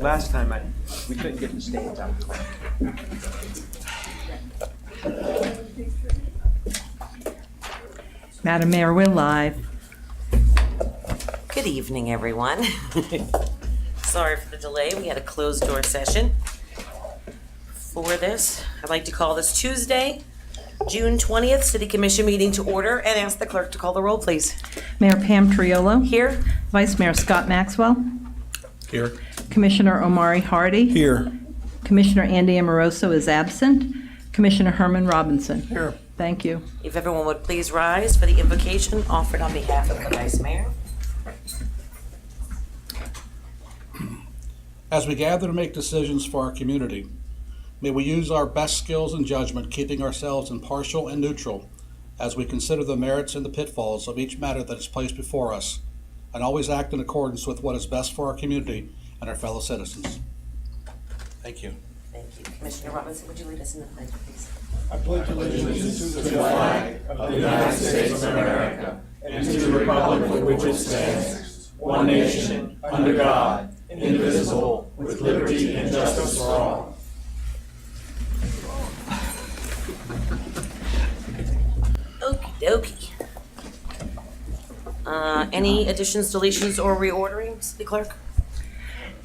Last time we couldn't get the stains out. Madam Mayor, we're live. Good evening, everyone. Sorry for the delay. We had a closed door session for this. I'd like to call this Tuesday, June 20th, City Commission meeting to order and ask the clerk to call the roll, please. Mayor Pam Triolo. Here. Vice Mayor Scott Maxwell. Here. Commissioner Omari Hardy. Here. Commissioner Andy Amoroso is absent. Commissioner Herman Robinson. Here. Thank you. If everyone would please rise for the invocation offered on behalf of the Vice Mayor. As we gather to make decisions for our community, may we use our best skills and judgment, keeping ourselves impartial and neutral as we consider the merits and the pitfalls of each matter that is placed before us, and always act in accordance with what is best for our community and our fellow citizens. Thank you. Thank you. Commissioner Robinson, would you lead us in the pledge, please? I pledge allegiance to the flag of the United States of America and to the republic for which it stands, one nation, under God, indivisible, with liberty and justice for all. Okie dokie. Any additions, deletions, or reordering, City Clerk?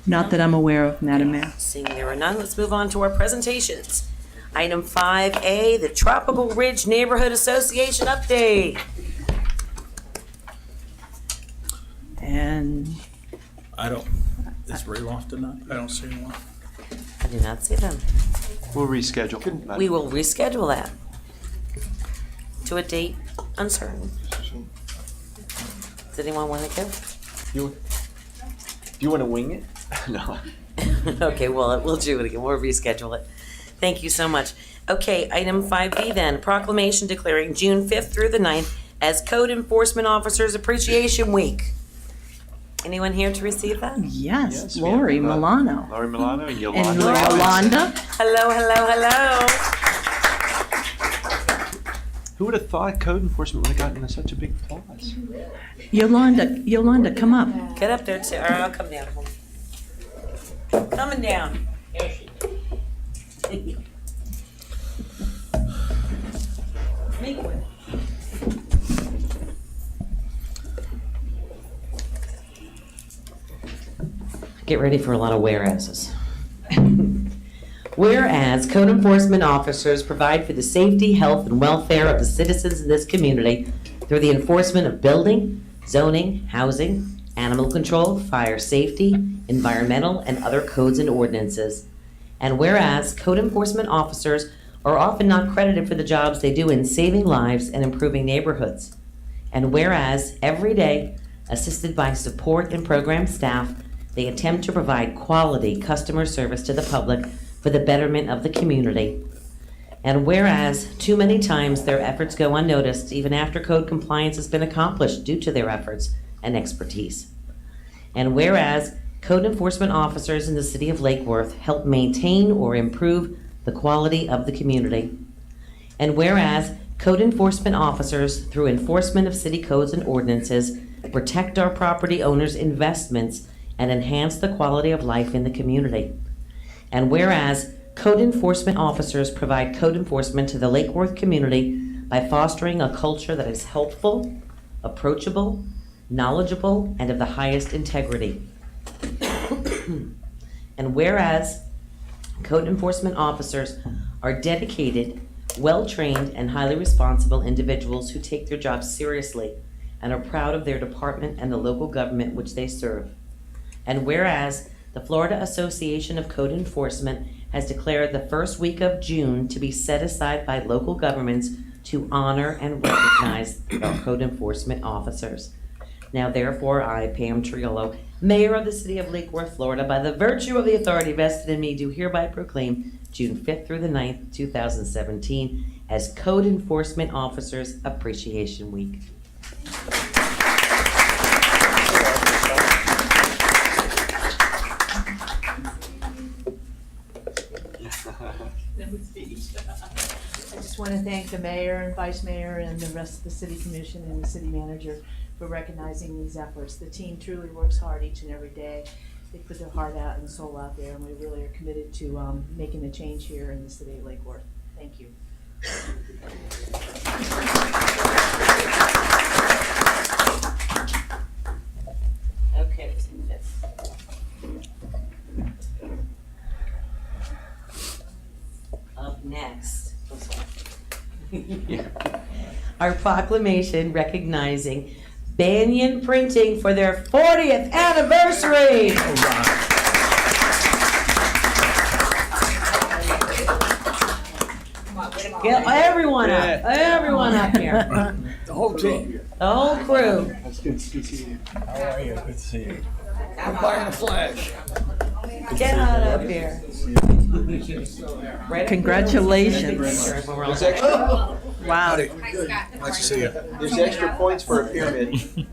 Not that I'm aware of, Madam Mayor. Seeing there are none, let's move on to our presentations. Item 5A, the Tropical Ridge Neighborhood Association update. And Is Ray Loft tonight? I don't see anyone. I do not see them. We'll reschedule. We will reschedule that to a date uncertain. Does anyone want to go? Do you want to wing it? No. Okay, well, we'll do it again. We'll reschedule it. Thank you so much. Okay, item 5B then, proclamation declaring June 5th through the 9th as Code Enforcement Officers Appreciation Week. Anyone here to receive that? yes, we Lori have, Milano. Lori Milano and Yolanda. And Robinson. Yolanda. Hello, hello, hello. Who would have thought code enforcement would have gotten such a big applause? Yolanda, come up. Get up there too, or I'll come down. Coming down. There she is. Make one. Get ready for a lot of whereases. Whereas code enforcement officers provide for the safety, health, and welfare of the citizens in this community through the enforcement of building, zoning, housing, animal control, fire safety, environmental, and other codes and ordinances. And whereas code enforcement officers are often not credited for the jobs they do in saving lives and improving neighborhoods. And whereas every day, assisted by support and program staff, they attempt to provide quality customer service to the public for the betterment of the community. And whereas too many times their efforts go unnoticed even after code compliance has been accomplished due to their efforts and expertise. And whereas code enforcement officers in the city of Lake Worth help maintain or improve the quality of the community. And whereas code enforcement officers, through enforcement of city codes and ordinances, protect our property owners' investments and enhance the quality of life in the community. And whereas code enforcement officers provide code enforcement to the Lake Worth community by fostering a culture that is helpful, approachable, knowledgeable, and of the highest integrity. And whereas code enforcement officers are dedicated, well-trained, and highly responsible individuals who take their jobs seriously and are proud of their department and the local government which they serve. And whereas the Florida Association of Code Enforcement has declared the first week of June to be set aside by local governments to honor and recognize our code enforcement officers. Now therefore, I, Pam Triolo, Mayor of the City of Lake Worth, Florida, by the virtue of the authority vested in me, do hereby proclaim June 5th through the 9th, 2017 as Code Enforcement Officers Appreciation Week. I just want to thank the mayor and vice mayor and the rest of the city commission and the city manager for recognizing these efforts. The team truly works hard each and every day. they put their heart out and soul out there, and we really are committed to making a change here in the city of Lake Worth. Thank you. Okay. Up next. Our proclamation recognizing Banyan Printing for their 40th anniversary. Get everyone up here. The whole team. The whole crew. That's good to see you. How are you? Good to see you. I'm buying a flash. Get on up here. Congratulations. There's extra, Wow. Nice to see you. there's extra points for a pyramid.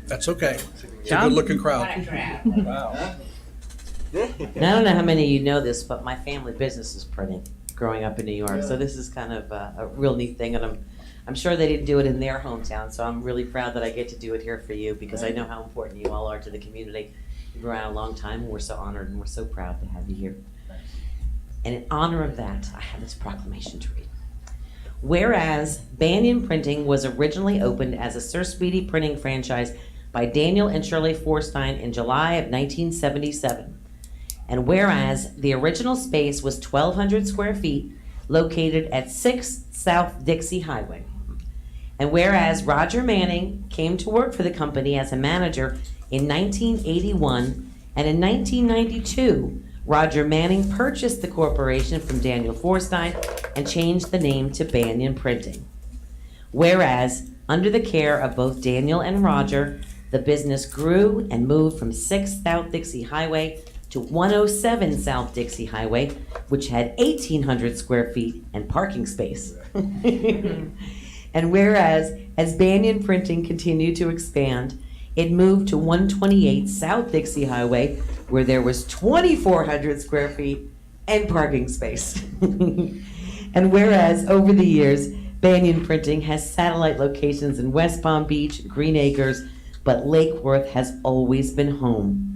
That's okay. It's a John? good-looking crowd. Wow. And I don't know how many of you know this, but my family business is printing growing up in New York. So this is kind of a real neat thing, and I'm sure they didn't do it in their hometown. So I'm really proud that I get to do it here for you because I know how important you all are to the community. You've been around a long time, and we're so honored and we're so proud to have you here. And in honor of that, I have this proclamation to read. Whereas Banyan Printing was originally opened as a Sir Speedy Printing franchise by Daniel and Shirley Forstein in July of 1977. And whereas the original space was 1,200 square feet located at 6 South Dixie Highway. And whereas Roger Manning came to work for the company as a manager in 1981, and in 1992, Roger Manning purchased the corporation from Daniel Forstein and changed the name to Banyan Printing. Whereas, under the care of both Daniel and Roger, the business grew and moved from 6 South Dixie Highway to 107 South Dixie Highway, which had 1,800 square feet and parking space. And whereas, as Banyan Printing continued to expand, it moved to 128 South Dixie Highway, where there was 2,400 square feet and parking space. And whereas, over the years, Banyan Printing has satellite locations in West Palm Beach, Green Acres, but Lake Worth has always been home.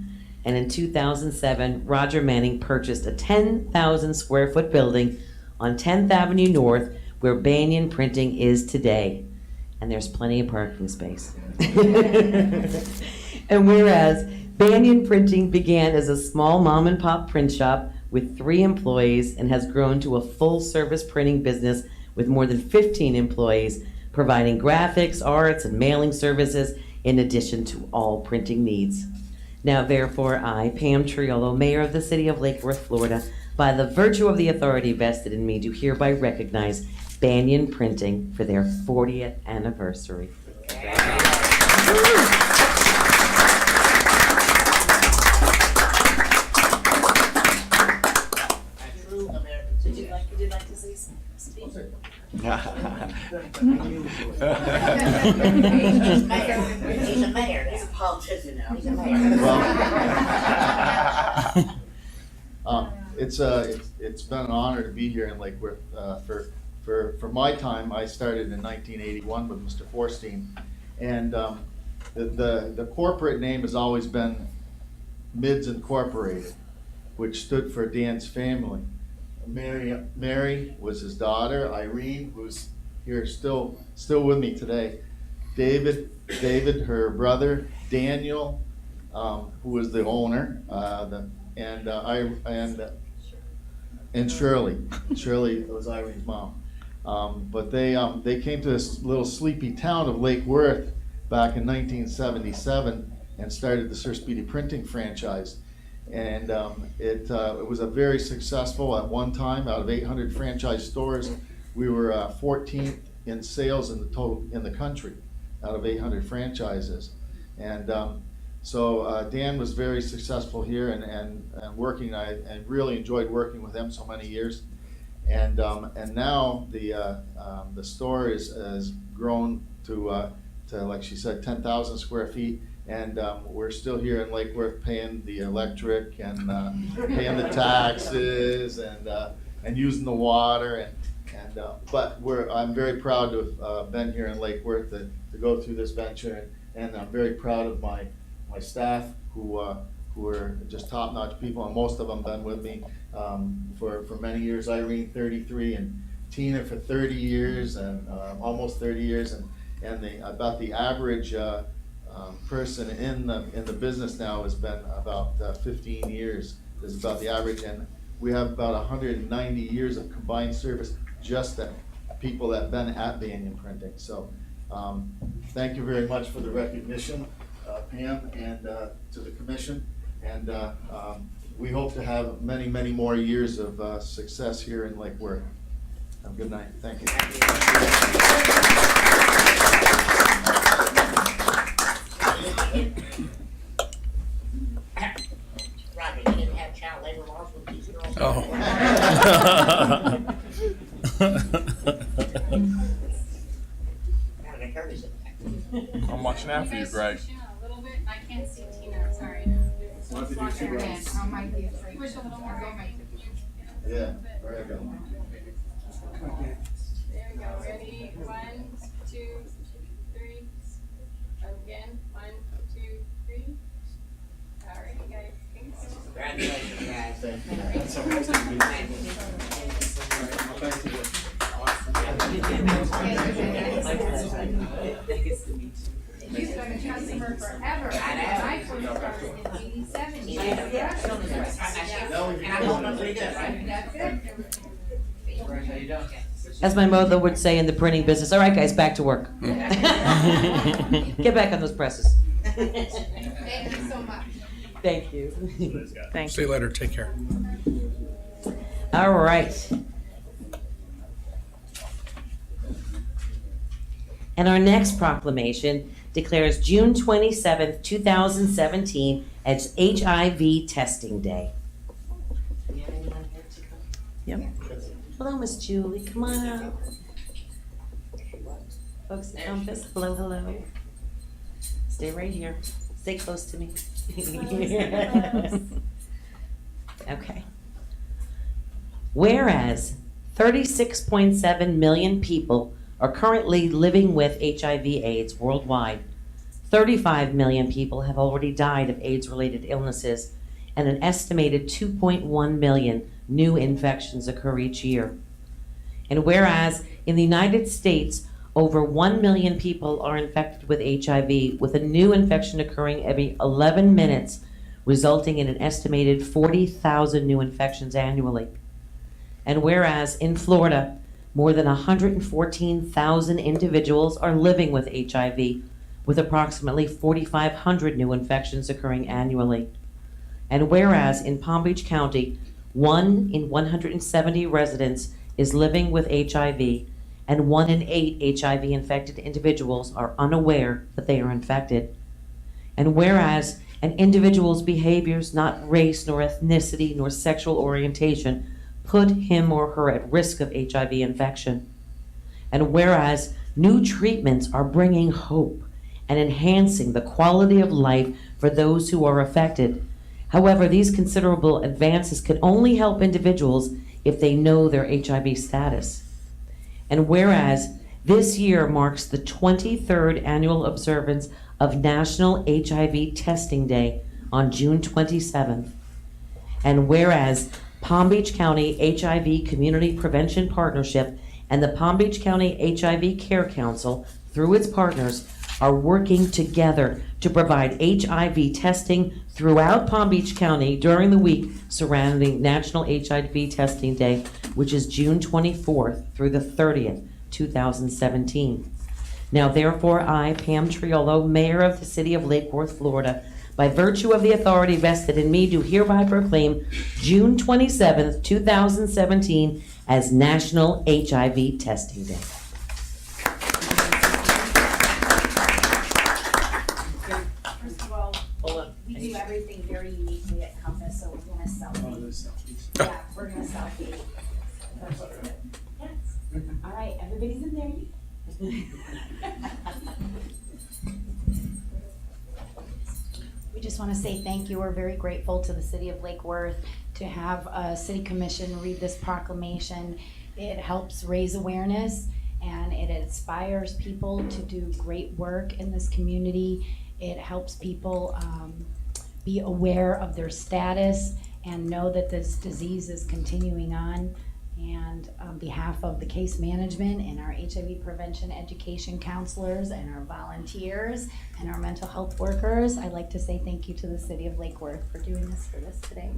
And in 2007, Roger Manning purchased a 10,000 square foot building on 10th Avenue North, where Banyan Printing is today. And there's plenty of parking space. And whereas Banyan Printing began as a small mom and pop print shop with 3 employees and has grown to a full service printing business with more than 15 employees, providing graphics, arts, and mailing services in addition to all printing needs. Now therefore I, Pam Triolo, Mayor of the City of Lake Worth, Florida, by the virtue of the authority vested in me, do hereby recognize Banyan Printing for their 40th anniversary. Would you like to say something, Steve? He's a mayor. He's a politician now. He's a mayor. It's been an honor to be here in Lake Worth. For my time, I started in 1981 with Mr. Forstein, and the corporate name has always been Mids Incorporated, which stood for Dan's family. Mary was his daughter. Irene, who's here still with me today. David, her brother. Daniel, who was the owner, and Shirley. Shirley was Irene's mom. But they came to this little sleepy town of Lake Worth back in 1977 and started the Sir Speedy Printing franchise. And it was a very successful at one time. Out of 800 franchise stores, we were 14th in sales in the country out of 800 franchises. And so Dan was very successful here and working. I really enjoyed working with him so many years. And now the store is grown to like she said, 10,000 square feet. And we're still here in Lake Worth paying the electric and paying the taxes and using the water but I'm very proud to have been here in Lake Worth to go through this venture, and I'm very proud of my staff who who are just top-notch people, and most of them been with me for many years. Irene, 33, and Tina for 30 years, and almost 30 years, and about the average person in the business now has been about 15 years is about the average, and we have about 190 years of combined service just that people that have been at Banyan Printing. So thank you very much for the recognition, Pam, and to the commission, and we hope to have many, many more years of success here in Lake Worth. Have a good night. Thank you. Roger, you didn't have child labor laws with these girls? Kind of a courtesy. I'm watching after you, Greg. A little bit, I can't see Tina, sorry. Push a little more, go right. Yeah, very good. There we go, ready, 1, 2, 3, again, 1, 2, 3. All right, you guys, thanks. Congratulations, guys. You've been a customer forever. I first started in 87. And I'm holding up pretty good, right? That's it. As my mother would say in the printing business, all right, guys, back to work. Get back on those presses. Thank you so much. Thank you. Thank See you later, take care. All right. And our next proclamation declares June 27th, 2017 as HIV Testing Day. Do you have anyone here to come? Yep. Hello, Miss Julie. Come on out. Folks at Compass, hello, hello. Stay right here. Stay close to me. Okay. Whereas 36.7 million people are currently living with HIV/AIDS worldwide, 35 million people have already died of AIDS-related illnesses, and an estimated 2.1 million new infections occur each year. And whereas in the United States, over 1 million people are infected with HIV, with a new infection occurring every 11 minutes, resulting in an estimated 40,000 new infections annually. And whereas in Florida, more than 114,000 individuals are living with HIV, with approximately 4,500 new infections occurring annually. And whereas in Palm Beach County, 1 in 170 residents is living with HIV, and 1 in 8 HIV-infected individuals are unaware that they are infected. And whereas an individual's behaviors, not race, nor ethnicity, nor sexual orientation, put him or her at risk of HIV infection. And whereas new treatments are bringing hope and enhancing the quality of life for those who are affected. However, these considerable advances can only help individuals if they know their HIV status. And whereas this year marks the 23rd annual observance of National HIV Testing Day on June 27th. And whereas Palm Beach County HIV Community Prevention Partnership and the Palm Beach County HIV Care Council, through its partners, are working together to provide HIV testing throughout Palm Beach County during the week surrounding National HIV Testing Day, which is June 24th through the 30th, 2017. Now therefore, I, Pam Triolo, Mayor of the City of Lake Worth, Florida, by virtue of the authority vested in me, do hereby proclaim June 27th, 2017 as National HIV Testing Day. First of all, we do everything very uniquely at Compass, so we're gonna selfie. Yeah, we're gonna selfie. Yes. All right, everybody's in there. We just want to say thank you. We're very grateful to the City of Lake Worth to have a City Commission read this proclamation. It helps raise awareness and it inspires people to do great work in this community. It helps people be aware of their status and know that this disease is continuing on. And on behalf of the case management and our HIV prevention education counselors and our volunteers and our mental health workers, I'd like to say thank you to the City of Lake Worth for doing this for us today.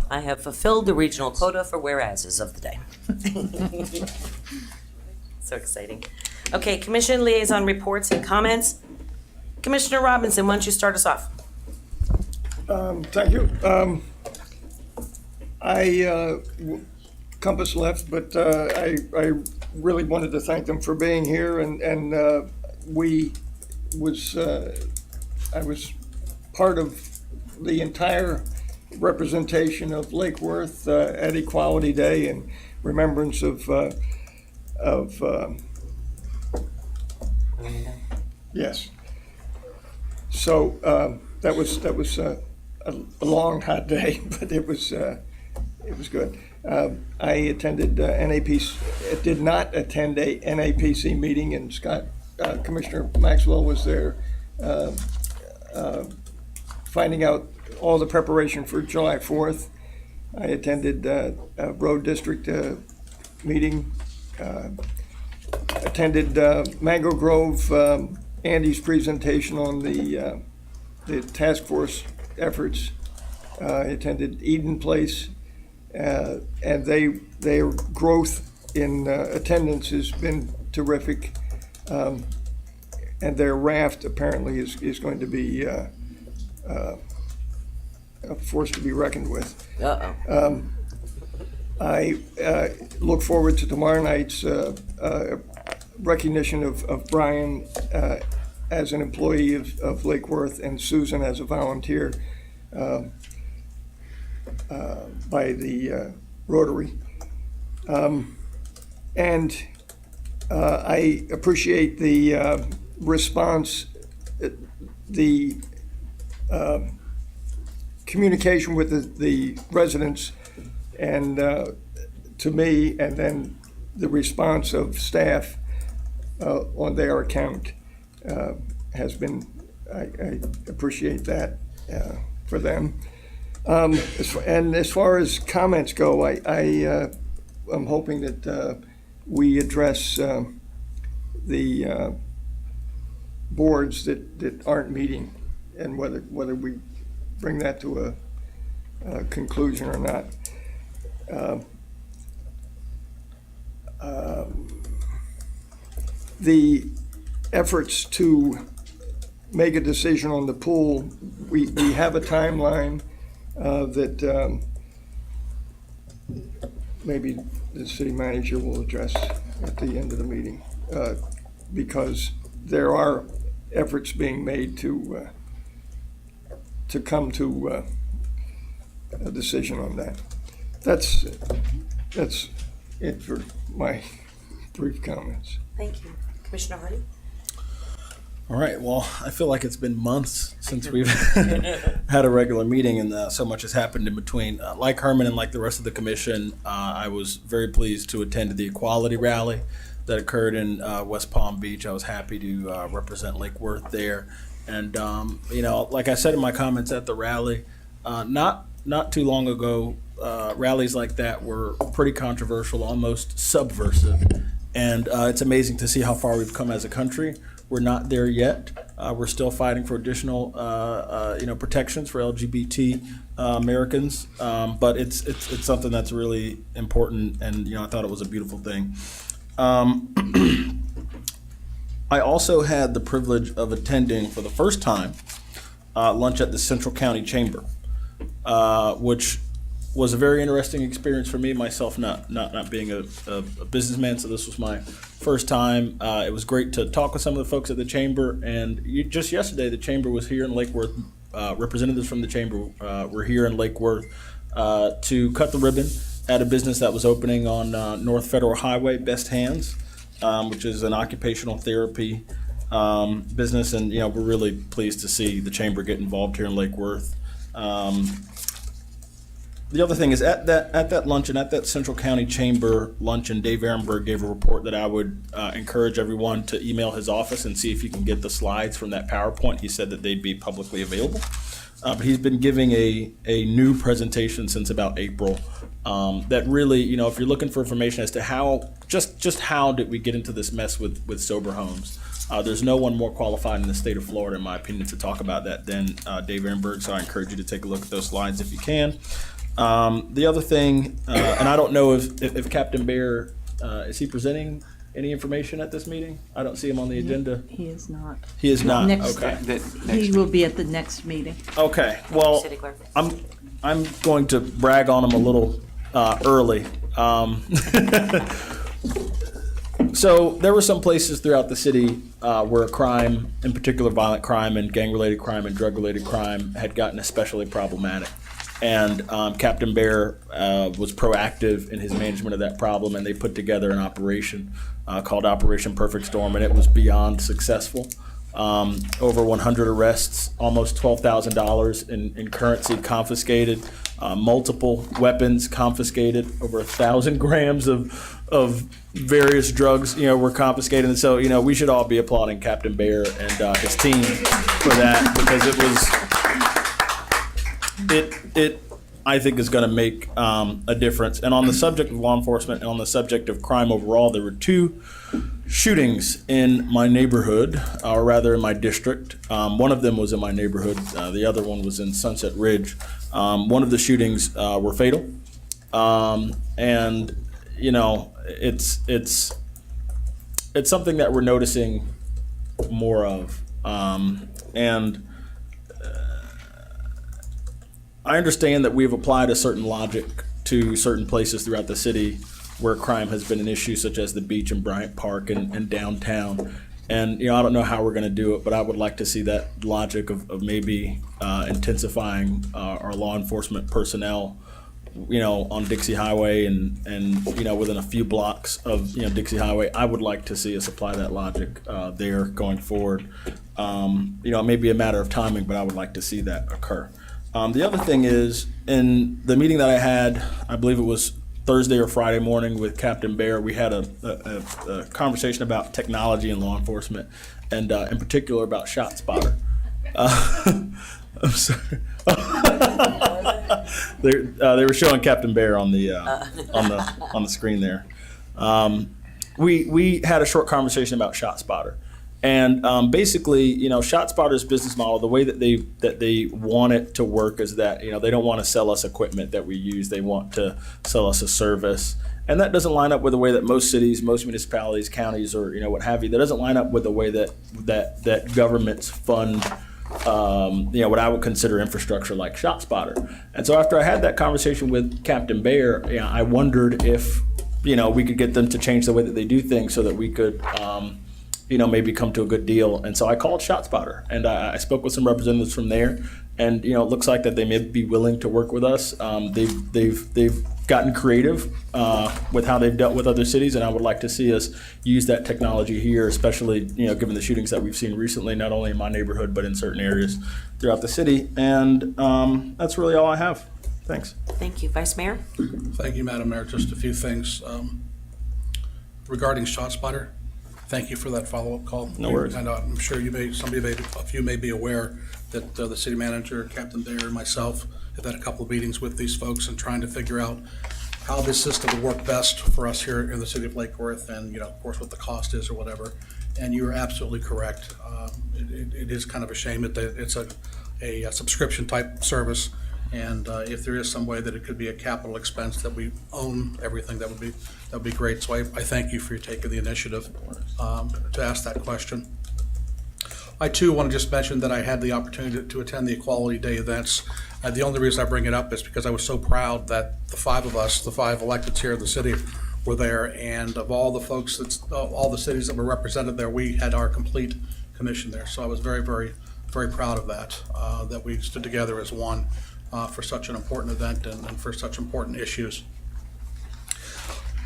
I have fulfilled the regional quota for whereases of the day. So exciting. Okay, commission liaison reports and comments. Commissioner Robinson, why don't you start us off? Thank you. Compass left, but I really wanted to thank them for being here, and I was part of the entire representation of Lake Worth at Equality Day in remembrance of yes. So that was a long, hot day, but it was good. I attended NAPC. Did not attend a NAPC meeting, and Commissioner Maxwell was there, finding out all the preparation for July 4th. I attended a road district meeting. Attended Mango Grove, Andy's presentation on the task force efforts. I attended Eden Place, and their growth in attendance has been terrific. And their raft apparently is going to be a force to be reckoned with. Uh-oh. I look forward to tomorrow night's recognition of Brian as an employee of Lake Worth and Susan as a volunteer by the Rotary. And I appreciate the response, the communication with the residents and to me, and then the response of staff on their account has been, I appreciate that for them. And as far as comments go, I'm hoping that we address the boards that aren't meeting, and whether we bring that to a conclusion or not. The efforts to make a decision on the pool, we have a timeline that maybe the city manager will address at the end of the meeting, because there are efforts being made to come to a decision on that. That's it for my brief comments. Thank you. Commissioner Hardy? All right, well, I feel like it's been months since we've had a regular meeting, and so much has happened in between. Like Herman and like the rest of the commission, I was very pleased to attend the Equality Rally that occurred in West Palm Beach. I was happy to represent Lake Worth there. And, like I said in my comments at the rally, not too long ago, rallies like that were pretty controversial, almost subversive. And it's amazing to see how far we've come as a country. We're not there yet. We're still fighting for additional, protections for LGBT Americans. But it's something that's really important, and I thought it was a beautiful thing. I also had the privilege of attending for the first time lunch at the Central County Chamber. which was a very interesting experience for me, myself not being a businessman, so this was my first time. It was great to talk with some of the folks at the Chamber, and just yesterday the Chamber was here in Lake Worth. Representatives from the Chamber were here in Lake Worth to cut the ribbon at a business that was opening on North Federal Highway, Best Hands, which is an occupational therapy business, and we're really pleased to see the Chamber get involved here in Lake Worth. The other thing is at that luncheon, at that Central County Chamber luncheon, Dave Ehrenberg gave a report that I would encourage everyone to email his office and see if you can get the slides from that PowerPoint. He said that they'd be publicly available. But he's been giving a new presentation since about April that really, if you're looking for information as to how, just how did we get into this mess with sober homes, there's no one more qualified in the state of Florida, in my opinion, to talk about that than Dave Ehrenberg, so I encourage you to take a look at those slides if you can. The other thing, and I don't know if Captain Bear, is he presenting any information at this meeting? I don't see him on the agenda. He is not. He is not, Next- okay. He will be at the next meeting. Okay, well, City Clerk. I'm going to brag on him a little early. So there were some places throughout the city where crime, in particular violent crime and gang-related crime and drug-related crime, had gotten especially problematic. And Captain Bear was proactive in his management of that problem, and they put together an operation called Operation Perfect Storm, and it was beyond successful. Over 100 arrests, almost $12,000 in currency confiscated, multiple weapons confiscated, over 1,000 grams of various drugs, were confiscated. And so, we should all be applauding Captain Bear and his team for that, because it I think is going to make a difference. And on the subject of law enforcement and on the subject of crime overall, there were 2 shootings in my neighborhood, or rather in my district. One of them was in my neighborhood. The other one was in Sunset Ridge. One of the shootings were fatal. And, it's something that we're noticing more of. And I understand that we've applied a certain logic to certain places throughout the city where crime has been an issue, such as the beach and Bryant Park and downtown. And, I don't know how we're going to do it, but I would like to see that logic of maybe intensifying our law enforcement personnel, on Dixie Highway and within a few blocks of, Dixie Highway. I would like to see us apply that logic there going forward. It may be a matter of timing, but I would like to see that occur. The other thing is, in the meeting that I had, I believe it was Thursday or Friday morning with Captain Bear, we had a conversation about technology and law enforcement, and in particular about ShotSpotter. I'm sorry. They were showing Captain Bear on the screen there. We had a short conversation about ShotSpotter. And basically, ShotSpotter's business model, the way that they want it to work is that, they don't want to sell us equipment that we use. They want to sell us a service. And that doesn't line up with the way that most cities, most municipalities, counties, or, what have you, that doesn't line up with the way that governments fund, what I would consider infrastructure like ShotSpotter. And so after I had that conversation with Captain Bear, I wondered if, we could get them to change the way that they do things so that we could, maybe come to a good deal. And so I called ShotSpotter, and I spoke with some representatives from there, and it looks like that they may be willing to work with us. They've gotten creative with how they've dealt with other cities, and I would like to see us use that technology here, especially given the shootings that we've seen recently, not only in my neighborhood but in certain areas throughout the city. And that's really all I have. Thanks. Thank you. Vice Mayor? Thank you, Madam Mayor. Just a few things. Regarding ShotSpotter, thank you for that follow-up call. No worries. And I'm sure a few may be aware that the city manager, Captain Bear, and myself have had a couple of meetings with these folks and trying to figure out how this system would work best for us here in the city of Lake Worth, and of course what the cost is or whatever. And you are absolutely correct. It is kind of a shame that it's a subscription type service. And if there is some way that it could be a capital expense that we own everything, that would be great. So I thank you for taking the initiative to ask that question. I too want to just mention that I had the opportunity to attend the Equality Day events The only reason I bring it up is because I was so proud that the five of us, the five electeds here in the city, were there, and of all the folks, all the cities that were represented there, we had our complete commission there. So I was very, very, very proud of that, that we stood together as one for such an important event and for such important issues.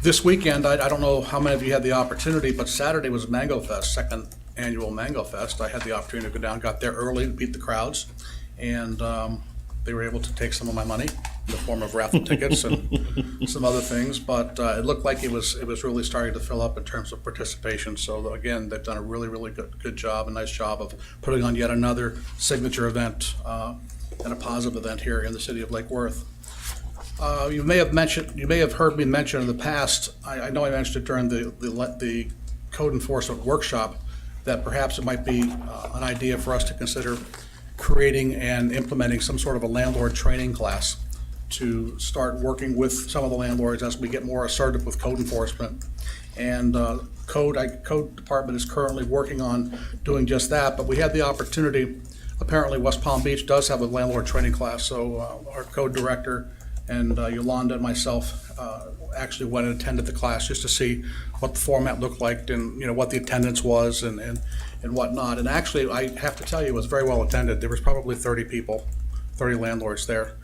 This weekend, I don't know how many of you had the opportunity, but Saturday was Mango Fest, second annual Mango Fest. I had the opportunity to go down, got there early to beat the crowds, and they were able to take some of my money in the form of raffle tickets and some other things, but it looked like it was really starting to fill up in terms of participation. So again, they've done a really, really good job, a nice job of putting on yet another signature event and a positive event here in the city of Lake Worth. You may have heard me mention in the past, I know I mentioned it during the code enforcement workshop, that perhaps it might be an idea for us to consider creating and implementing some sort of a landlord training class to start working with some of the landlords as we get more assertive with code enforcement. And code department is currently working on doing just that, but we had the opportunity, apparently West Palm Beach does have a landlord training class, so our code director and Yolanda and myself actually went and attended the class just to see what the format looked like and what the attendance was and whatnot. And actually, I have to tell you, it was very well attended. There was probably 30 people, 30 landlords there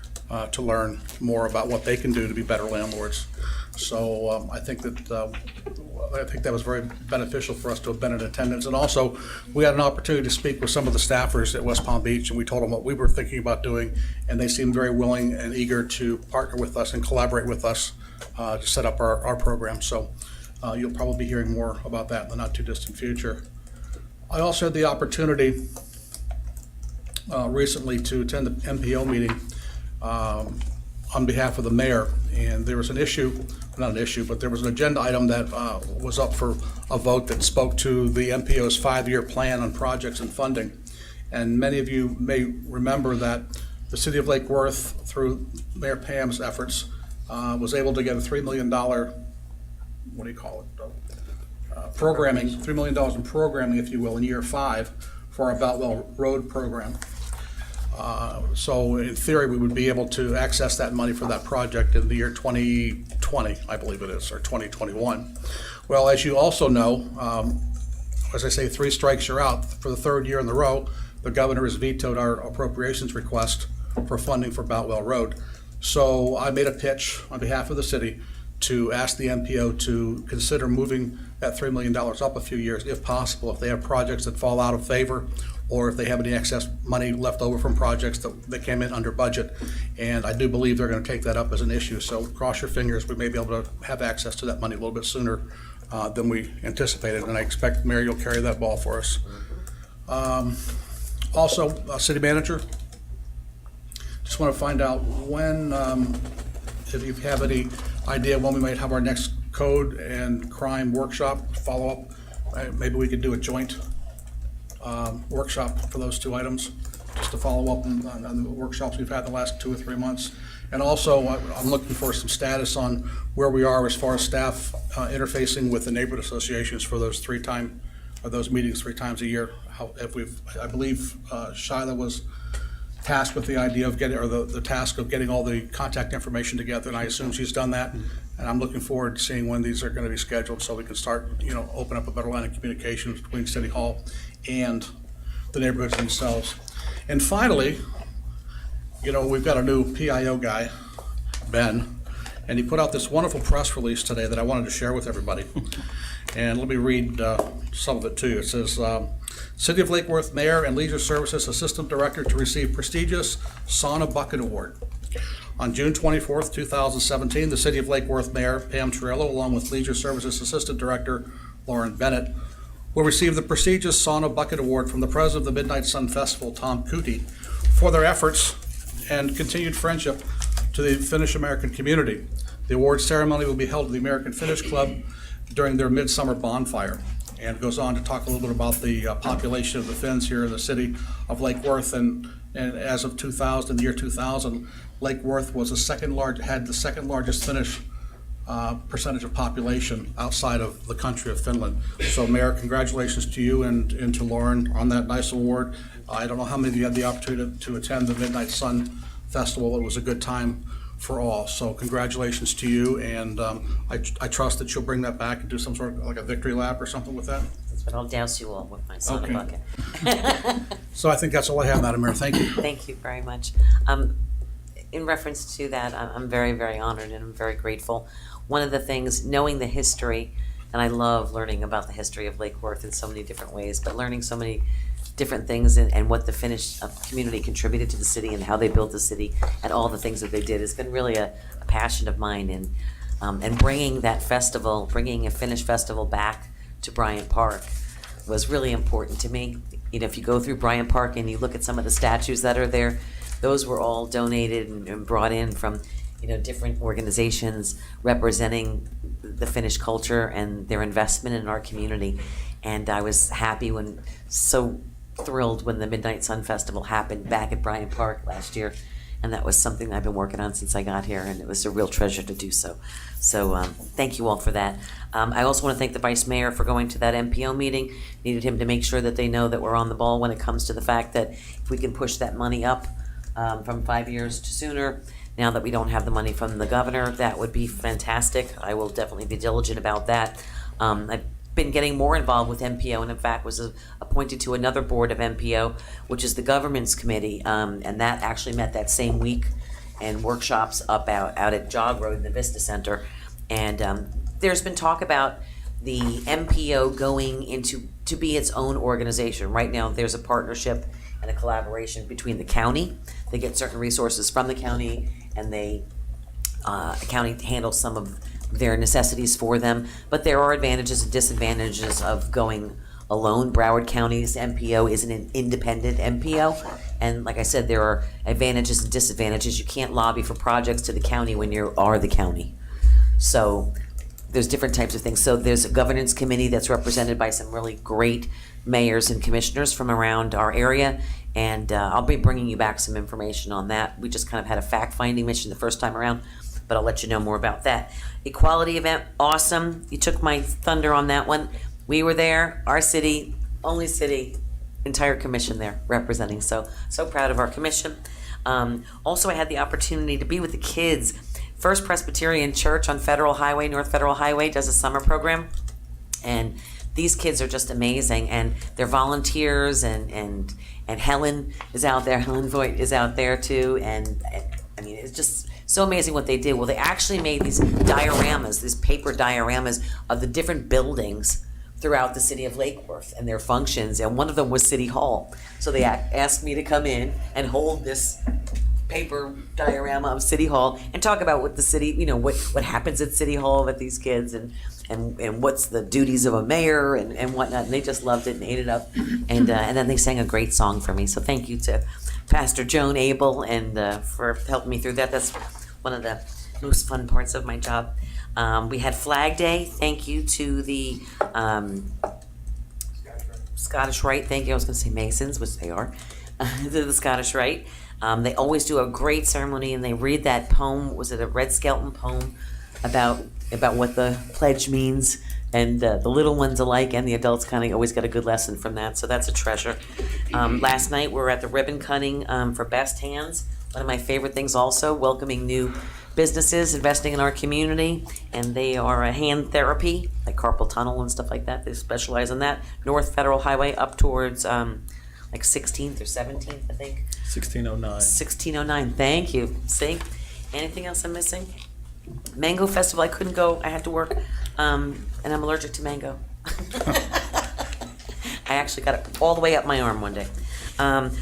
to learn more about what they can do to be better landlords. So I think that was very beneficial for us to have been in attendance. And also, we had an opportunity to speak with some of the staffers at West Palm Beach, and we told them what we were thinking about doing, and they seemed very willing and eager to partner with us and collaborate with us to set up our program. So you'll probably be hearing more about that in the not too distant future. I also had the opportunity recently to attend the MPO meeting on behalf of the mayor, and there was an issue, not an issue, but there was an agenda item that was up for a vote that spoke to the MPO's 5-year plan on projects and funding. And many of you may remember that the city of Lake Worth, through Mayor Pam's efforts, was able to get a $3 million, what do you call it, programming, $3 million in programming, if you will, in year 5 for our Boutwell Road program. So in theory, we would be able to access that money for that project in the year 2020, I believe it is, or 2021. Well, as you also know, as I say, 3 strikes you're out. For the 3rd year in a row, the governor has vetoed our appropriations request for funding for Boutwell Road. So I made a pitch on behalf of the city to ask the MPO to consider moving that $3 million up a few years, if possible, if they have projects that fall out of favor, or if they have any excess money left over from projects that came in under budget. And I do believe they're going to take that up as an issue. So cross your fingers, we may be able to have access to that money a little bit sooner than we anticipated. And I expect, Mayor, you'll carry that ball for us. Also, city manager, just want to find out when, if you have any idea when we might have our next code and crime workshop follow-up. Maybe we could do a joint workshop for those 2 items, just to follow up on the workshops we've had the last 2 or 3 months. And also, I'm looking for some status on where we are as far as staff interfacing with the neighborhood associations for those meetings 3 times a year. I believe Shyla was tasked with the idea of getting, or the task of getting all the contact information together, and I assume she's done that. And I'm looking forward to seeing when these are going to be scheduled, so we can start, open up a better line of communication between City Hall and the neighborhoods themselves. And finally, we've got a new PIO guy, Ben, and he put out this wonderful press release today that I wanted to share with everybody. And let me read some of it to you. It says, City of Lake Worth Mayor and Leisure Services Assistant Director to receive prestigious Sauna Bucket Award. On June 24th, 2017, the City of Lake Worth Mayor Pam Chiarello, along with Leisure Services Assistant Director Lauren Bennett, will receive the prestigious Sauna Bucket Award from the President of the Midnight Sun Festival, Tom Cootie, for their efforts and continued friendship to the Finnish American community. The award ceremony will be held at the American Finnish Club during their midsummer bonfire. And goes on to talk a little bit about the population of the Finns here in the city of Lake Worth. And as of 2000, the year 2000, Lake Worth was had the second largest Finnish percentage of population outside of the country of Finland. So, Mayor, congratulations to you and to Lauren on that nice award. I don't know how many of you had the opportunity to attend the Midnight Sun festival. It was a good time for all. So congratulations to you, and I trust that you'll bring that back and do some sort of like a victory lap or something with that. But I'll douse you all with my soda Okay. bucket. So I think that's all I have, Madam Mayor. Thank you. Thank you very much. In reference to that, I'm very, very honored and I'm very grateful. One of the things, knowing the history, and I love learning about the history of Lake Worth in so many different ways, but learning so many different things and what the Finnish community contributed to the city and how they built the city and all the things that they did has been really a passion of mine. And bringing that festival, bringing a Finnish festival back to Bryant Park was really important to me. You know, if you go through Bryant Park and you look at some of the statues that are there, those were all donated and brought in from, you know, different organizations representing the Finnish culture and their investment in our community. And I was happy so thrilled when the Midnight Sun Festival happened back at Bryant Park last year. And that was something that I've been working on since I got here, and it was a real treasure to do so. So thank you all for that. I also want to thank the Vice Mayor for going to that MPO meeting. Needed him to make sure that they know that we're on the ball when it comes to the fact that if we can push that money up from 5 years to sooner, now that we don't have the money from the governor, that would be fantastic. I will definitely be diligent about that. I've been getting more involved with MPO, and in fact was appointed to another board of MPO, which is the Governments Committee, and that actually met that same week, and workshops out at Jog Road in the Vista Center. And there's been talk about the MPO going to be its own organization. Right now, there's a partnership and a collaboration between the county. They get certain resources from the county, and the county handles some of their necessities for them. But there are advantages and disadvantages of going alone. Broward County's MPO is an independent MPO. And like I said, there are advantages and disadvantages. You can't lobby for projects to the county when you are the county. So there's different types of things. So there's a governance committee that's represented by some really great mayors and commissioners from around our area. And I'll be bringing you back some information on that. We just kind of had a fact-finding mission the first time around, but I'll let you know more about that. Equality event, awesome. You took my thunder on that one. We were there, our city, only city, entire commission there representing. So proud of our commission. Also, I had the opportunity to be with the kids. First Presbyterian Church on Federal Highway, North Federal Highway, does a summer program. And these kids are just amazing, and they're volunteers, and Helen is out there, Helen Voigt is out there too, and I mean, it's just so amazing what they did. Well, they actually made these dioramas, these paper dioramas of the different buildings throughout the city of Lake Worth and their functions, and one of them was City Hall. So they asked me to come in and hold this paper diorama of City Hall and talk about what the city, you know, what happens at City Hall with these kids, and what's the duties of a mayor and whatnot. And they just loved it and ate it up. And then they sang a great song for me. So thank you to Pastor Joan Abel and for helping me through that. That's one of the most fun parts of my job. We had Flag Day. Thank you to the Scottish Rite. Thank you. I was going to say Masons, which they are. To the Scottish Rite. They always do a great ceremony, and they read that poem. Was it a Red Skelton poem about what the pledge means? And the little ones alike and the adults kind of always get a good lesson from that. So that's a treasure. Last night we were at the ribbon cutting for Best Hands. One of my favorite things also, welcoming new businesses, investing in our community. And they are a hand therapy, like carpal tunnel and stuff like that. They specialize in that. North Federal Highway up towards like 16th or 17th, I think. 1609. 1609, thank you. See? Anything else I'm missing? Mango Festival, I couldn't go, I had to work, and I'm allergic to mango. I actually got it all the way up my arm one day.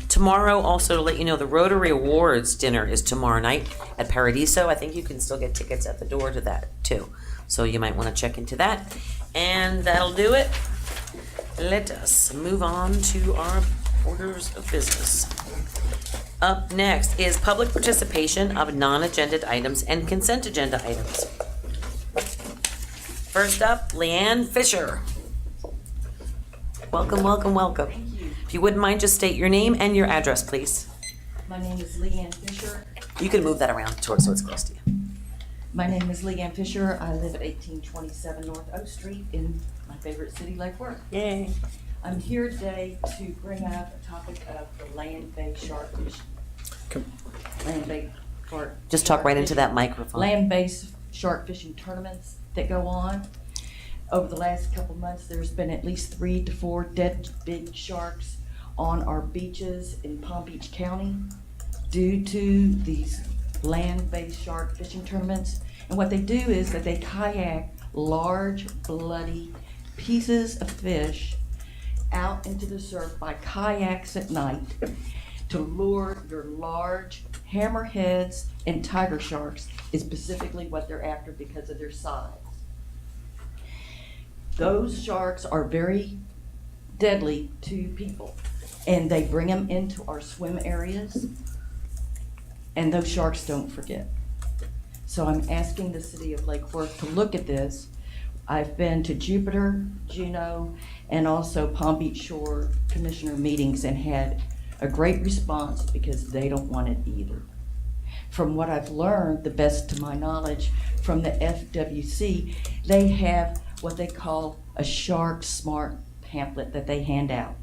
Tomorrow, also to let you know, the Rotary Awards dinner is tomorrow night at Paradiso. I think you can still get tickets at the door to that too. So you might want to check into that. And that'll do it. Let us move on to our orders of business. Up next is public participation of non-agenda items and consent agenda items. First up, Leanne Fisher. Welcome, welcome, welcome. Thank you. If you wouldn't mind, just state your name and your address, please. My name is Leanne Fisher. You can move that around so it's close to you. My name is Leanne Fisher. I live at 1827 North Oak Street in my favorite city, Lake Worth. Yay. I'm here today to bring up a topic of the Land Bay Shark Mission. land-based shark. Just talk right into that microphone. Land-based shark fishing tournaments that go on. Over the last couple months, there's been at least 3 to 4 dead big sharks on our beaches in Palm Beach County due to these land-based shark fishing tournaments. And what they do is that they kayak large, bloody pieces of fish out into the surf by kayaks at night to lure your large hammerheads and tiger sharks is specifically what they're after because of their size. Those sharks are very deadly to people, and they bring them into our swim areas, and those sharks don't forget. So I'm asking the city of Lake Worth to look at this. I've been to Jupiter, Juneau, and also Palm Beach Shore Commissioner meetings and had a great response because they don't want it either. From what I've learned, the best to my knowledge, from the FWC, they have what they call a Shark Smart pamphlet that they hand out.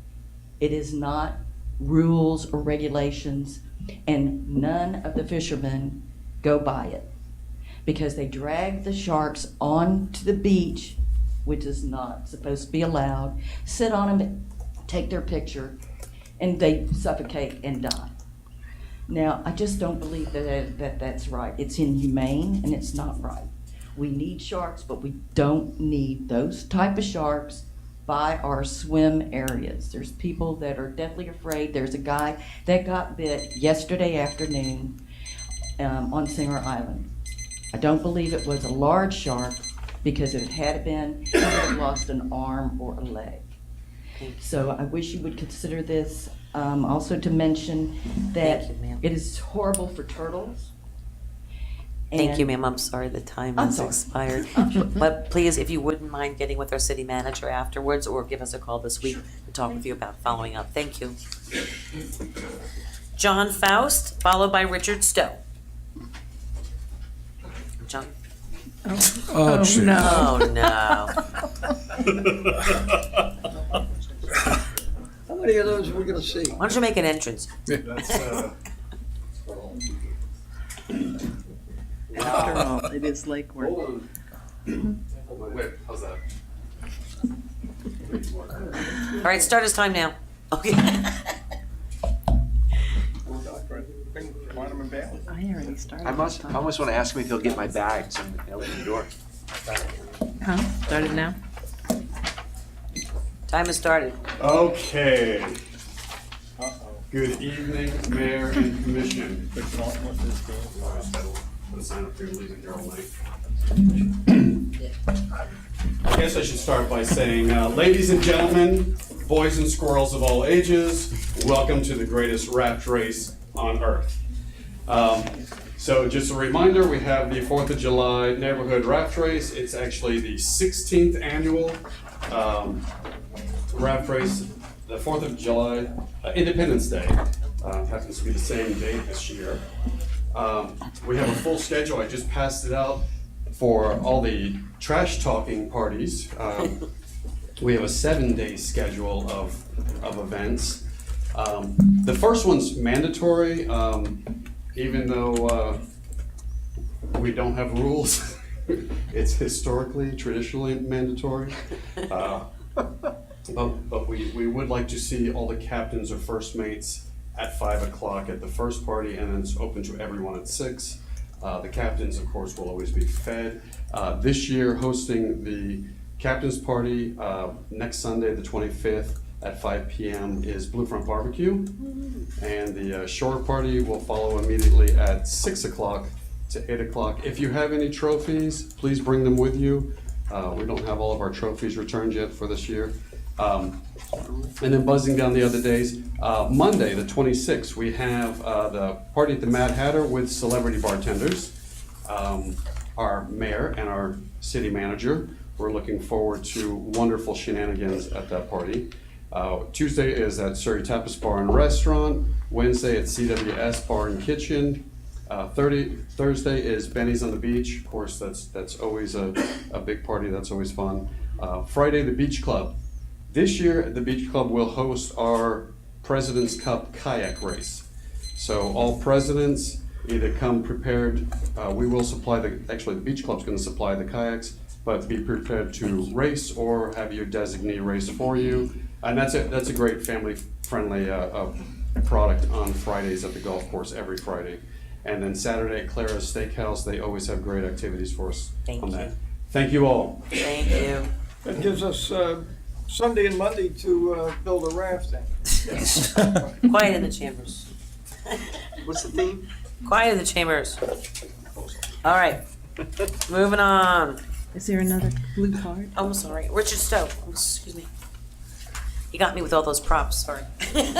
It is not rules or regulations, and none of the fishermen go by it because they drag the sharks onto the beach, which is not supposed to be allowed, sit on them, take their picture, and they suffocate and die. Now, I just don't believe that that's right. It's inhumane and it's not right. We need sharks, but we don't need those type of sharks by our swim areas. There's people that are deathly afraid. There's a guy that got bit yesterday afternoon on Singer Island. I don't believe it was a large shark because if it had been, he would have lost an arm or a leg. So I wish you would consider this. Also to mention that Thank you, ma'am. it is horrible for turtles. Thank you, And- ma'am. I'm sorry the time I'm has sorry. expired. But please, if you wouldn't mind getting with our city manager afterwards or give us a call this week to talk with you about following up. Thank you. John Faust, followed by Richard Stowe. John? Oh, Oh, no. How many of those are we gonna see? Why don't you make an entrance? After all, it is Lake Worth. Hold my whip, how's that? All right, start his time now. Okay. I already started. I almost want to ask him if he'll get my bag so I can open the door. Huh? Started now? Time has started. Okay. Good evening, Mayor and Commission. Sign up here, leaving here all night. I guess I should start by saying, ladies and gentlemen, boys and squirrels of all ages, welcome to the greatest rat race on earth. So just a reminder, we have the 4th of July Neighborhood Raft Race. It's actually the 16th annual raft race. The 4th of July, Independence Day, happens to be the same date this year. We have a full schedule. I just passed it out for all the trash talking parties. We have a 7-day schedule of events. The first one's mandatory, even though we don't have rules. It's historically, traditionally mandatory. But we would like to see all the captains or first mates at 5 o'clock at the first party, and then it's open to everyone at 6. The captains, of course, will always be fed. This year, hosting the captain's party next Sunday, the 25th, at 5 p.m. is Blue Front Barbecue, and the shore party will follow immediately at 6 o'clock to 8 o'clock. If you have any trophies, please bring them with you. We don't have all of our trophies returned yet for this year. And then buzzing down the other days, Monday, the 26th, we have the party at the Mad Hatter with celebrity bartenders, our mayor and our city manager. We're looking forward to wonderful shenanigans at that party. Tuesday is at Surrey Tapas Bar and Restaurant. Wednesday at CWS Bar and Kitchen. Thursday is Benny's on the Beach. Of course, that's always a big party. That's always fun. Friday, the Beach Club. This year, the Beach Club will host our President's Cup kayak race. So all presidents either come prepared, we will supply actually the beach club's gonna supply the kayaks, but be prepared to race or have your designee race for you. And that's a great family-friendly product on Fridays at the golf course every Friday. And then Saturday at Clara's Steakhouse, they always have great activities for us on that. Thank you all. Thank you. That gives us Sunday and Monday to build a raft then. Quiet in the chambers. What's the theme? Quiet in the chambers. All right, moving on. Is there another blue card? Oh, I'm sorry. Richard Stowe. Oh, excuse me. You got me with all those props, sorry. Well,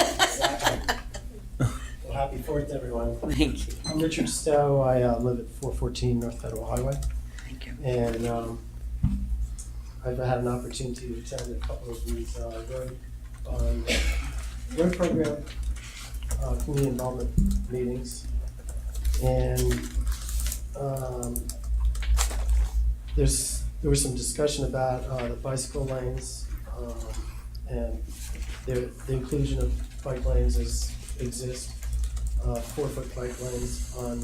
happy 4th, everyone. Thank you. I'm Richard Stowe. I live at 414 North Federal Highway. Thank you. And I've had an opportunity to attend a couple of these road program community involvement meetings. And there was some discussion about the bicycle lanes and the inclusion of bike lanes exist. 4-foot bike lanes on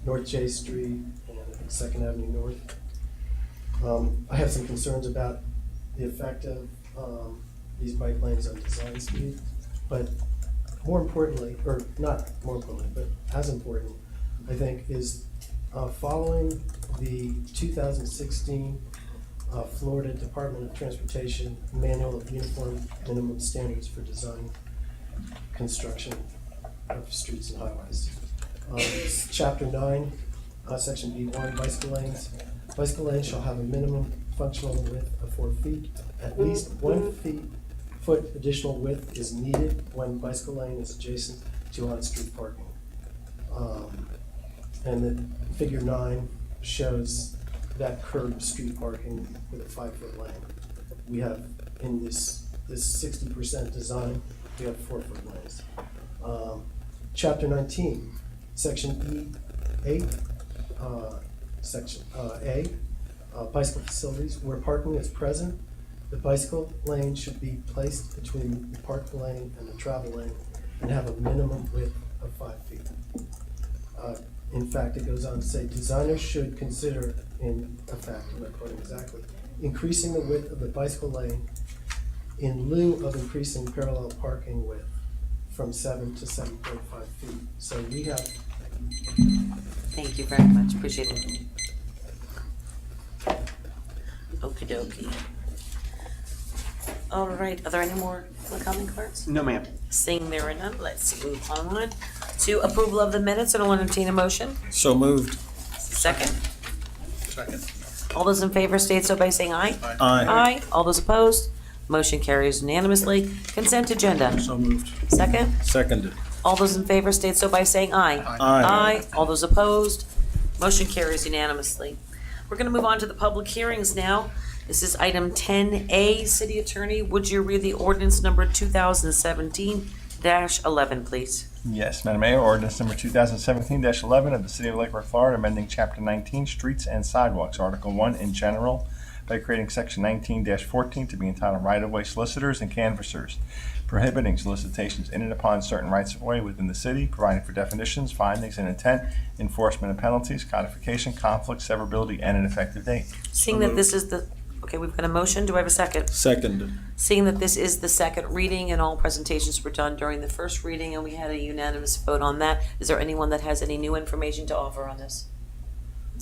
North J Street and I think 2nd Avenue North. I have some concerns about the effect of these bike lanes on design speed, but more importantly, or not more importantly, but as important, I think, is following the 2016 Florida Department of Transportation Manual of Uniform Minimum Standards for Design Construction of Streets and Highways. Chapter 9, Section B1, bicycle lanes. Bicycle lanes shall have a minimum functional width of 4 feet. At least 1 foot additional width is needed when bicycle lane is adjacent to on-street parking. And then figure 9 shows that curved street parking with a 5-foot lane. We have in this 60% design, we have 4-foot lanes. Chapter 19, Section E8, Section A, bicycle facilities where parking is present. The bicycle lane should be placed between the park lane and the travel lane and have a minimum width of 5 feet. In fact, it goes on to say designers should consider, in effect, I'm not quoting exactly, increasing the width of the bicycle lane in lieu of increasing parallel parking width from 7 to 7.5 feet. So we have. Thank you very much, appreciate it. Okie dokie. All right, are there any more comment cards? No, ma'am. Seeing there are none, let's move on to approval of the minutes, and I'll entertain a motion. So moved. Second. Second. All those in favor state so by saying aye. Aye. Aye. All those opposed? Motion carries unanimously. Consent agenda. So moved. Second. Seconded. All those in favor state so by saying aye. Aye. All those opposed? Motion carries unanimously. We're going to move on to the public hearings now. This is item 10A. City Attorney, would you read the ordinance number 2017-11, please? Yes, Madam Mayor, ordinance number 2017-11 of the City of Lake Worth, Florida, amending Chapter 19, Streets and Sidewalks, Article 1 in general, by creating Section 19-14 to be entitled Right-of-Way Solicitors and Canvassers, prohibiting solicitations in and upon certain rights-of-way within the city, providing for definitions, findings, and intent, enforcement and penalties, codification, conflict, severability, and an effective date. Seeing that this is the, okay, we've got a motion. Do I have a second? Seconded. Seeing that this is the second reading and all presentations were done during the first reading and we had a unanimous vote on that, is there anyone that has any new information to offer on this?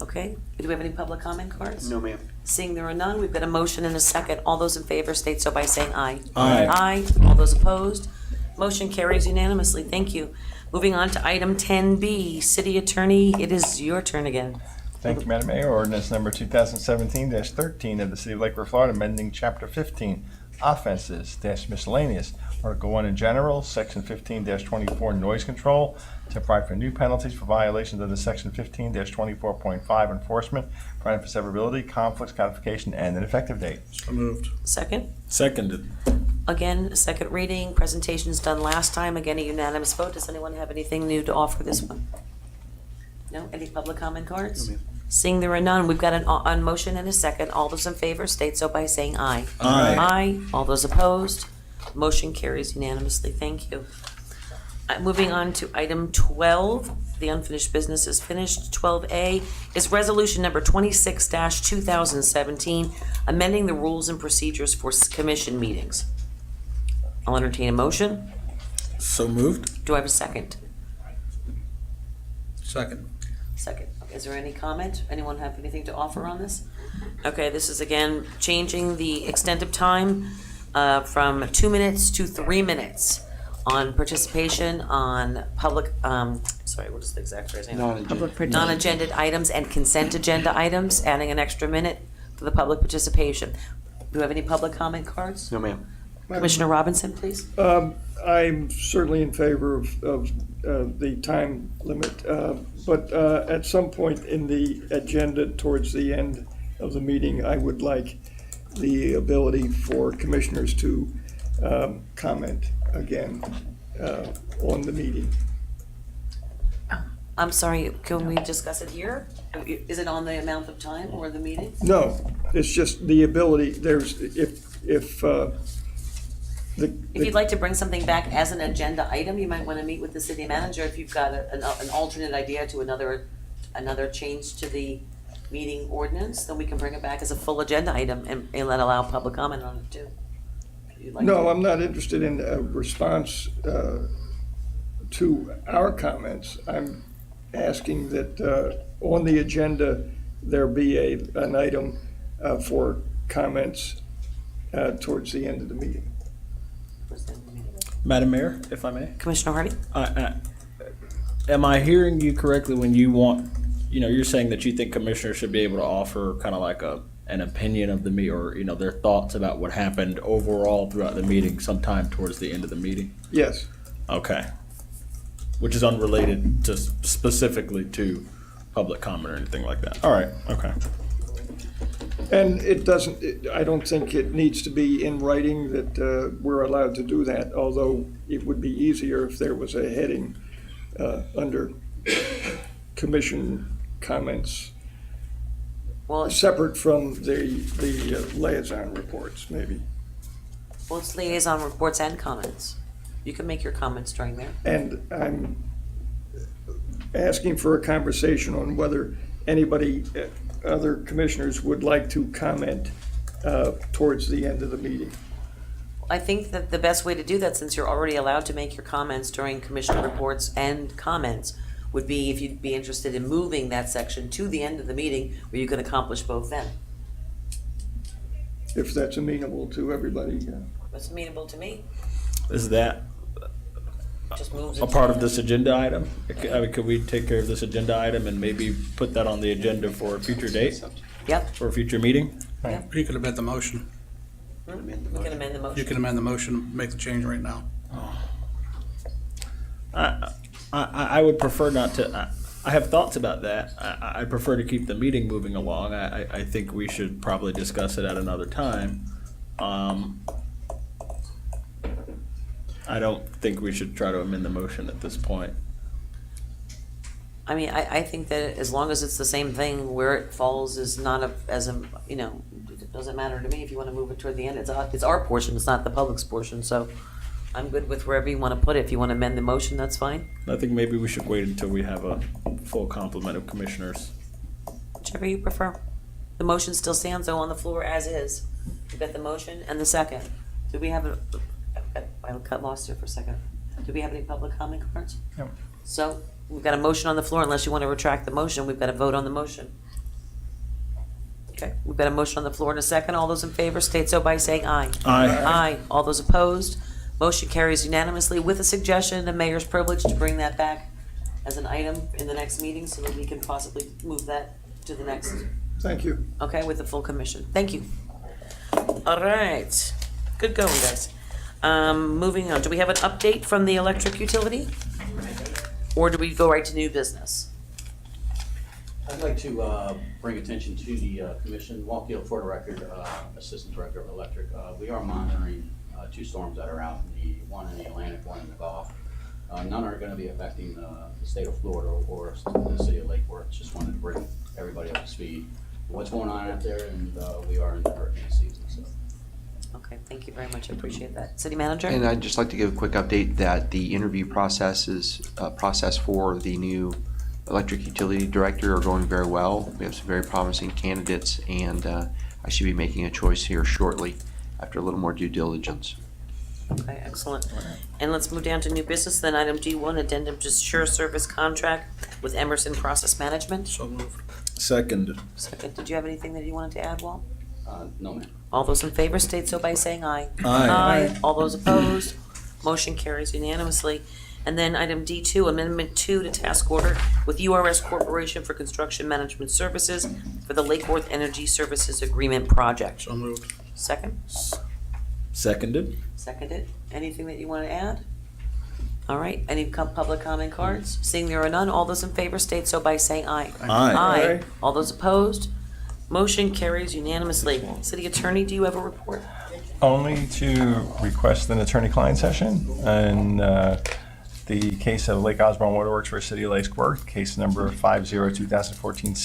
Okay, do we have any public comment cards? No, ma'am. Seeing there are none, we've got a motion and a second. All those in favor state so by saying aye. Aye. Aye. All those opposed? Motion carries unanimously. Thank you. Moving on to item 10B. City Attorney, it is your turn again. Thank you, Madam Mayor. Ordinance number 2017-13 of the City of Lake Worth, Florida, amending Chapter 15, Offenses - Miscellaneous, Article 1 in general, Section 15-24, Noise Control, to provide for new penalties for violations under Section 15-24.5, Enforcement, providing for severability, conflicts, codification, and an effective date. So moved. Second. Seconded. Again, a second reading. Presentations done last time. Again, a unanimous vote. Does anyone have anything new to offer this one? No? Any public comment cards? No, ma'am. Seeing there are none, we've got an motion and a second. All those in favor state so by saying aye. Aye. Aye. All those opposed? Motion carries unanimously. Thank you. Moving on to item 12, the unfinished business is finished. 12A is resolution number 26-2017, amending the rules and procedures for commission meetings. I'll entertain a motion. So moved. Do I have a second? Second. Second. Okay, is there any comment? Anyone have anything to offer on this? Okay, this is again changing the extent of time from 2 minutes to 3 minutes on participation on public, sorry, what is the exact phrase? Non-agenda items and consent agenda items, adding an extra minute for the public participation. Do you have any public comment cards? No, ma'am. Commissioner Robinson, please. I'm certainly in favor of the time limit, but at some point in the agenda towards the end of the meeting, I would like the ability for commissioners to comment again on the meeting. I'm sorry, can we discuss it here? Is it on the amount of time or the meeting? No, it's just the ability, there's, if If you'd like to bring something back as an agenda item, you might want to meet with the city manager if you've got an alternate idea to another change to the meeting ordinance, then we can bring it back as a full agenda item and let allow public comment on it too. No, I'm not interested in a response to our comments. I'm asking that on the agenda, there be an item for comments towards the end of the meeting. Madam Mayor, if I may. Commissioner Hardy? Am I hearing you correctly when you want, you're saying that you think commissioners should be able to offer kind of like an opinion of the meeting or, their thoughts about what happened overall throughout the meeting sometime towards the end of the meeting? Yes. Okay. Which is unrelated to specifically to public comment or anything like that. All right, okay. And it doesn't, I don't think it needs to be in writing that we're allowed to do that, although it would be easier if there was a heading under commission comments, separate from the liaison reports, maybe. Well, it's liaison reports and comments. You can make your comments during there. And I'm asking for a conversation on whether anybody, other commissioners would like to comment towards the end of the meeting. I think that the best way to do that, since you're already allowed to make your comments during commission reports and comments, would be if you'd be interested in moving that section to the end of the meeting where you can accomplish both then. If that's amenable to everybody. That's amenable to me. Is that Just moves a it part to of this agenda item? I mean, could we take care of this agenda item and maybe put that on the agenda for a future date? Yep. For a future meeting? You could amend the motion. You can amend the motion. You can amend the motion, make the change right now. I would prefer not to, I have thoughts about that. I prefer to keep the meeting moving along. I think we should probably discuss it at another time. I don't think we should try to amend the motion at this point. I mean, I think that as long as it's the same thing, where it falls is not it doesn't matter to me if you want to move it toward the end. It's our portion, it's not the public's portion, so I'm good with wherever you want to put it. If you want to amend the motion, that's fine. I think maybe we should wait until we have a full complement of commissioners. Whichever you prefer. The motion still stands though on the floor as is. You've got the motion and the second. Do we have I got lost here for a second. Do we have any public comment cards? No. So we've got a motion on the floor. Unless you want to retract the motion, we've got to vote on the motion. Okay, we've got a motion on the floor in a second. All those in favor state so by saying aye. Aye. Aye. All those opposed? Motion carries unanimously with a suggestion, the mayor's privilege, to bring that back as an item in the next meeting so that we can possibly move that to the next. Thank you. Okay, with the full commission. Thank you. All right. Good going, guys. Moving on. Do we have an update from the electric utility? Or do we go right to new business? I'd like to bring attention to the commission, Walt Gill for the record, Assistant Director of Electric. We are monitoring two storms that are out, one in the Atlantic, one in the Gulf. None are going to be affecting the state of Florida or the city of Lake Worth. Just wanted to bring everybody up to speed what's going on out there, and we are in the hurricane season. So. Okay, thank you very much, I appreciate that. City Manager? And I'd just like to give a quick update that the interview process for the new electric utility director are going very well. We have some very promising candidates, and I should be making a choice here shortly after a little more due diligence. Okay, excellent. And let's move down to new business, then item D1, addendum to Sure Service contract with Emerson Process Management. So moved. Second. Second, did you have anything that you wanted to add, Walt? No, ma'am. All those in favor state so by saying aye. Aye. All those opposed, motion carries unanimously. And then item D2, amendment 2 to task order with URS Corporation for Construction Management Services for the Lake Worth Energy Services Agreement Project. So moved. Second? Seconded. Seconded. Anything that you want to add? All right, any public comment cards? Seeing there are none, all those in favor state so by saying aye. Aye. Aye. All those opposed? Motion carries unanimously. City Attorney, do you have a report? Only to request an attorney-client session in the case of Lake Osborne Waterworks v. City of Lake Worth, case number 50-2014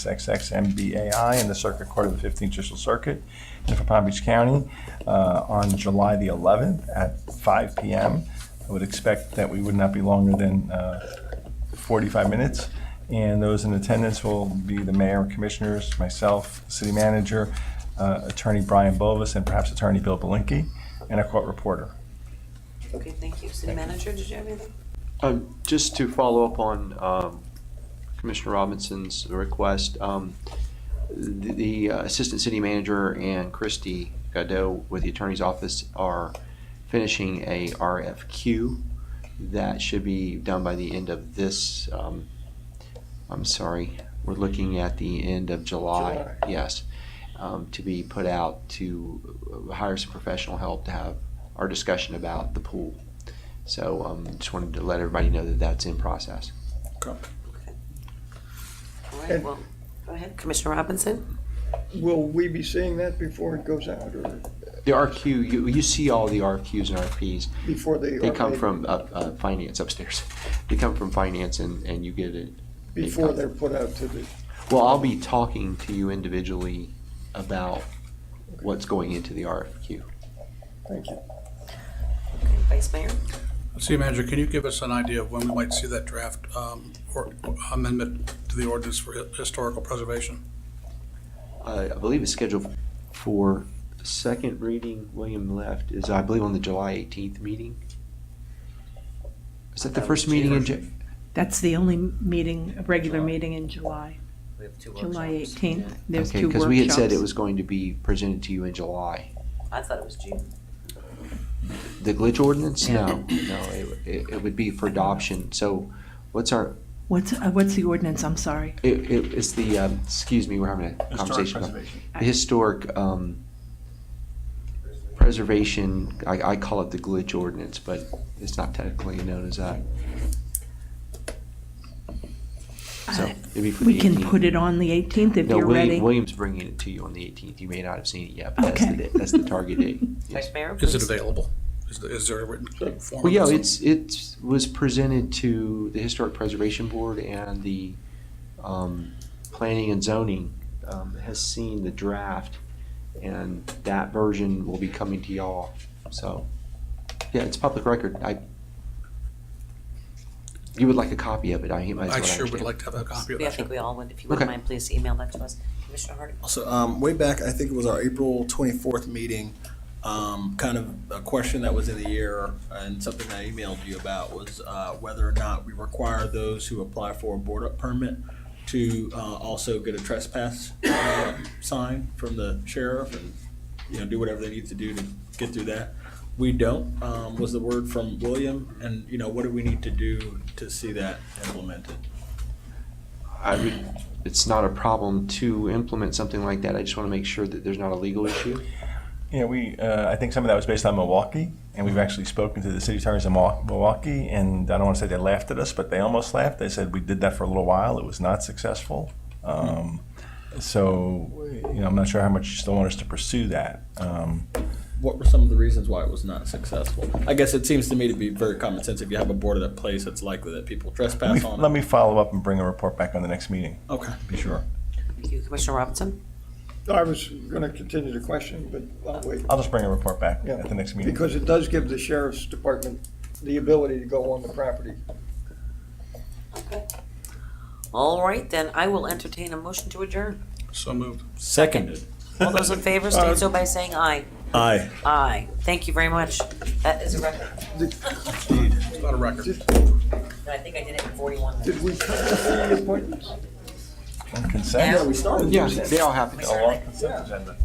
CA08137XXXMBAI in the Circuit Court of the 15th Judicial Circuit in Palm Beach County on July the 11th at 5 p.m. I would expect that we would not be longer than 45 minutes. And those in attendance will be the mayor, commissioners, myself, city manager, attorney Brian Bovis, and perhaps attorney Bill Belinkie, and a court reporter. Okay, thank you. City Manager, did you have anything? Just to follow up on Commissioner Robinson's request, the Assistant City Manager and Christy Godot with the Attorney's Office are finishing a RFQ that should be done by the end of this, we're looking at the end of July. Yes, to be put out to hire some professional help to have our discussion about the pool. So just wanted to let everybody know that that's in process. Okay. All right, well, go ahead. Commissioner Robinson? Will we be seeing that before it goes out, or The RFQ, you see all the RFQs and RFPs. before they They are come made? from finance upstairs. They come from finance and you get it. Before they're put out to the, Well, I'll be talking to you individually about what's going into the RFQ. thank you. Okay, Vice Mayor? City Manager, can you give us an idea of when we might see that draft or amendment to the ordinance for historical preservation? I believe it's scheduled for second reading. William left is, I believe, on the July 18th meeting. Is that the first meeting in That's the only meeting, a regular meeting in July, We have two July workshops. 18th. There's Okay, two because we had said it workshops. was going to be presented to you in July. I thought it was June. The glitch ordinance? No, it would be for adoption. So what's our, What's the ordinance? I'm sorry. it's the, excuse me, we're having a conversation. about the historic preservation, I call it the glitch ordinance, but it's not technically known as that. So it'd be for the We can 18th. put it on the 18th if No, you're ready. William's bringing it to you on the 18th. You may not have seen it yet, but Okay. that's the target date. Vice Mayor? Is it please. available? Is there a written form? Well, yeah, of it was presented to the Historic Preservation Board, and the Planning and Zoning has seen the draft, and that version will be coming to y'all. So, yeah, it's public record. You would like a copy of it? I sure would like to have a copy of Yeah, I that. think we all would. If you wouldn't Okay. mind, please email that to us. Commissioner Harding? Also, way back, I think it was our April 24th meeting, kind of a question that was in the air and something I emailed you about was whether or not we require those who apply for a board up permit to also get a trespass sign from the sheriff and, do whatever they need to do to get through that. We don't, was the word from William, and, what do we need to do to see that implemented? It's not a problem to implement something like that. I just want to make sure that there's not a legal issue. Yeah, I think some of that was based on Milwaukee, and we've actually spoken to the city attorneys in Milwaukee, and I don't want to say they laughed at us, but they almost laughed. They said we did that for a little while. It was not successful. So, I'm not sure how much you still want us to pursue that. What were some of the reasons why it was not successful? I guess it seems to me to be very common sense. If you have a board of that place, it's likely that people trespass on it. Let me follow up and bring a report back on the next meeting. Okay. Be sure. Thank you. Commissioner Robinson? I was gonna continue the question, but I'll wait. I'll just bring a report back Yeah, at the next meeting. because it does give the sheriff's department the ability to go on the property. All right, then I will entertain a motion to adjourn. So moved. Second. All those in favor state so by saying aye. Aye. Aye. Thank you very much. That is a record. It's not a record. I think I did it in 41 minutes. Did we cut the appointments? Consent? Yeah, we Yeah, they all happen. All on consent agenda.